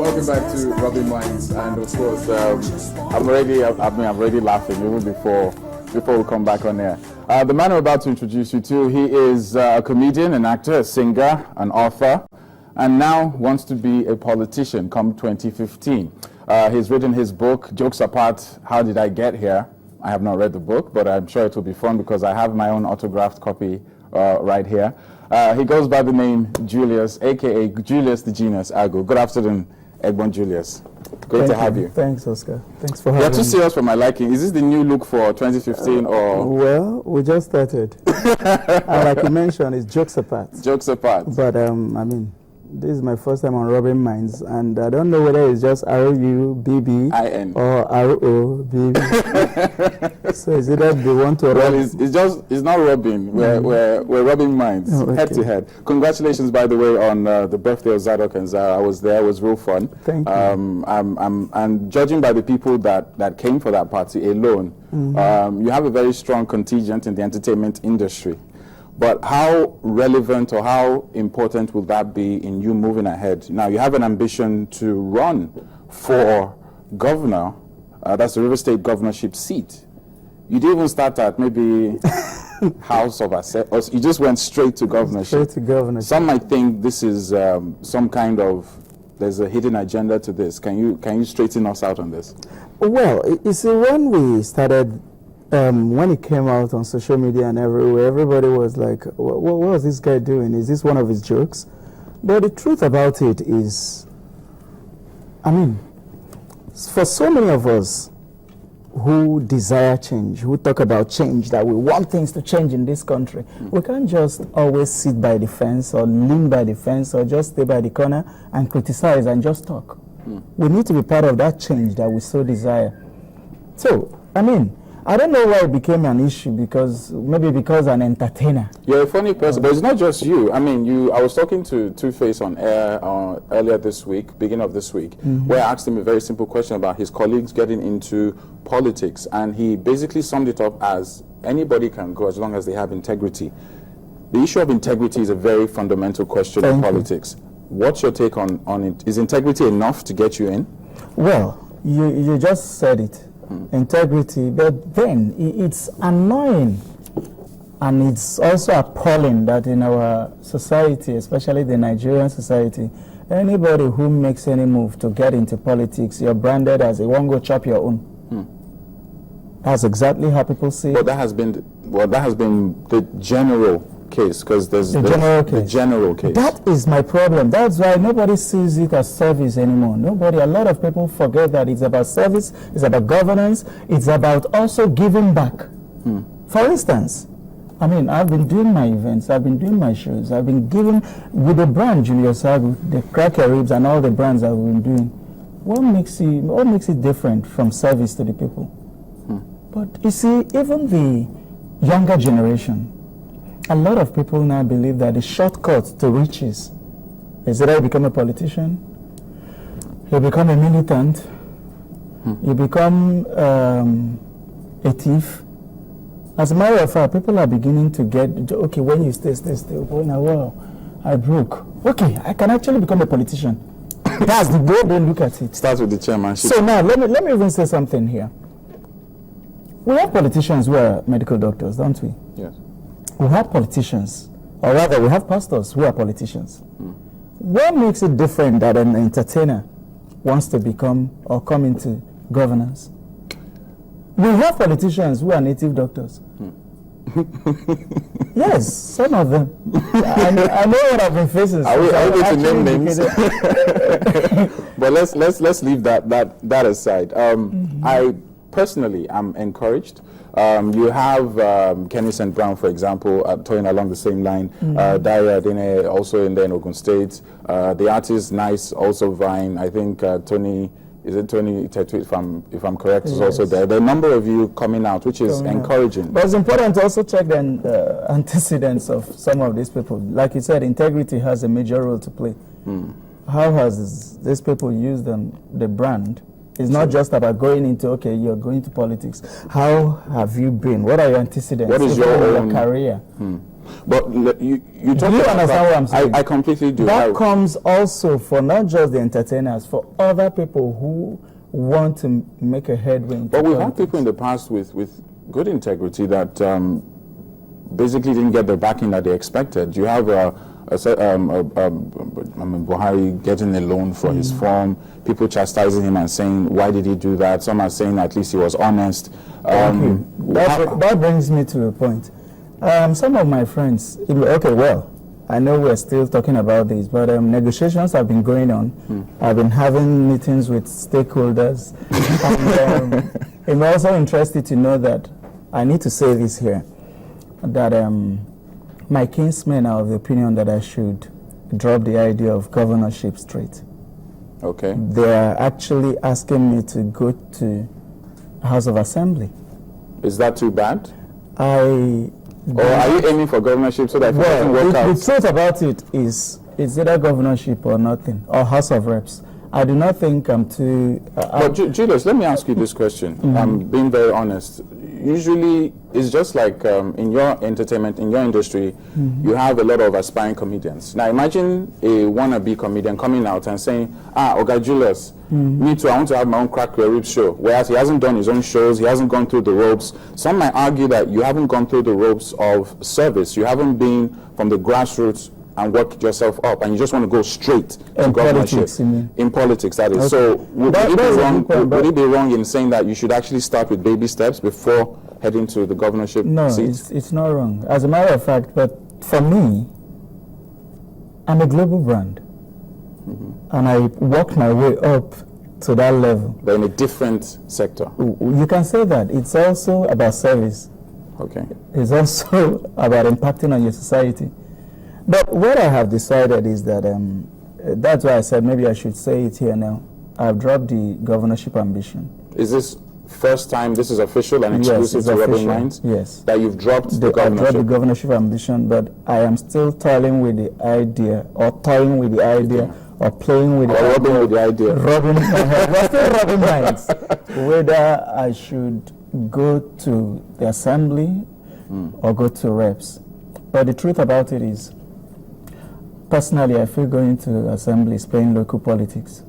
welcome back to Rubbing Minds, and of course, I'm already laughing even before we come back on air. The man I'm about to introduce you to, he is a comedian, an actor, a singer, an author, and now wants to be a politician come 2015. He's written his book, Jokes Apart, How Did I Get Here? I have not read the book, but I'm sure it will be fun because I have my own autographed copy right here. He goes by the name Julius, a.k.a. Julius the Genius Agwu. Good afternoon, Egbon Julius. Great to have you. Thanks, Oscar. Thanks for having me. You're too serious for my liking. Is this the new look for 2015 or...? Well, we just started. And like you mentioned, it's Jokes Apart. Jokes Apart. But, I mean, this is my first time on Rubbing Minds, and I don't know whether it's just R-U-B-B-I-N or R-O-B-B. So is it that they want to Well, it's not rubbing. We're rubbing minds, head to head. Congratulations, by the way, on the birthday of Zadok and Zara. I was there. It was real fun. Thank you. And judging by the people that came for that party alone, you have a very strong contingent in the entertainment industry. But how relevant or how important will that be in you moving ahead? Now, you have an ambition to run for governor. That's the River State governorship seat. You didn't even start at maybe House of Assembly, or you just went straight to governorship. Straight to governorship. Some might think this is some kind of, there's a hidden agenda to this. Can you straighten us out on this? Well, you see, when we started, when it came out on social media and everywhere, everybody was like, what was this guy doing? Is this one of his jokes? But the truth about it is, I mean, for so many of us who desire change, who talk about change, that we want things to change in this country, we can't just always sit by the fence or lean by the fence or just stay by the corner and criticize and just talk. We need to be part of that change that we so desire. So, I mean, I don't know why it became an issue, maybe because an entertainer. You're a funny person, but it's not just you. I mean, I was talking to Two-Face on air earlier this week, beginning of this week, where I asked him a very simple question about his colleagues getting into politics, and he basically summed it up as anybody can go as long as they have integrity. The issue of integrity is a very fundamental question in politics. What's your take on it? Is integrity enough to get you in? Well, you just said it. Integrity, but then it's annoying and it's also appalling that in our society, especially the Nigerian society, anybody who makes any move to get into politics, you're branded as a one go chop your own. That's exactly how people see it. But that has been the general case, because there's the general case. That is my problem. That's why nobody sees it as service anymore. A lot of people forget that it's about service, it's about governance, it's about also giving back. For instance, I mean, I've been doing my events, I've been doing my shows, I've been giving with the brand Julius, the cracker ribs and all the brands I've been doing. What makes it different from service to the people? But you see, even the younger generation, a lot of people now believe that the shortcut to riches is either you become a politician, you become a militant, you become a thief. As a matter of fact, people are beginning to get, okay, when you stay, I broke. Okay, I can actually become a politician. That's the way they look at it. Starts with the chairmanship. So now, let me even say something here. We have politicians who are medical doctors, don't we? Yes. We have politicians, or rather we have pastors who are politicians. What makes it different that an entertainer wants to become or come into governance? We have politicians who are native doctors. Yes, some of them. I know what I've been facing. Are we able to name names? But let's leave that aside. I personally am encouraged. You have Kenny St. Brown, for example, toying along the same line. Daya Adene also in Ogun State. The artist Nice also vying. I think Tony Tetu, if I'm correct, is also there. There are a number of you coming out, which is encouraging. But it's important to also check the antecedents of some of these people. Like you said, integrity has a major role to play. How has these people used the brand? It's not just about going into, okay, you're going to politics. How have you been? What are your antecedents? What is your own career? But you talk Do you about understand what I'm saying? I completely do. That comes also for not just the entertainers, for other people who want to make a headway. But we've had people in the past with good integrity that basically didn't get the backing that they expected. You have Buhari getting a loan for his farm, people chastising him and saying, why did he do that? Some are saying at least he was honest. Thank you. That brings me to a point. Some of my friends, okay, well, I know we're still talking about this, but negotiations have been going on. I've been having meetings with stakeholders. And I'm also interested to know that, I need to say this here, that my kinsmen are of the opinion that I should drop the idea of governorship straight. Okay. They are actually asking me to go to House of Assembly. Is that too bad? Or are you aiming for governorship so that it doesn't work out? The truth about it is, it's either governorship or nothing, or House of Reps. I do not think I'm too... but Julius, let me ask you this question. I'm being very honest. Usually, it's just like in your entertainment, in your industry, you have a lot of aspiring comedians. Now, imagine a wannabe comedian coming out and saying, Oga Julius, me too, I want to have my own crack your ribs show. Whereas he hasn't done his own shows, he hasn't gone through the ropes. Some might argue that you haven't gone through the ropes of service. You haven't been from the grassroots and worked yourself up, and you just want to go straight to governorship. In politics, that is. Okay. So would it be wrong in saying that you should actually start with baby steps before heading to the governorship seat? No, it's not wrong. As a matter of fact, but for me, I'm a global brand. And I worked my way up to that level. But in a different sector. You can say that. It's also about service. Okay. It's also about impacting on your society. But what I have decided is that, that's why I said maybe I should say it here now. I've dropped the governorship ambition. Is this first time this is official and exclusive to Rubbing Minds? Yes. That you've dropped the governorship? I've dropped the governorship ambition, but I am still toiling with the idea, or toying with the idea, or playing with the idea. Rubbing with the idea. We're still rubbing minds. Whether I should go to the assembly or go to reps. But the truth about it is, personally, I feel going to assembly is playing local politics.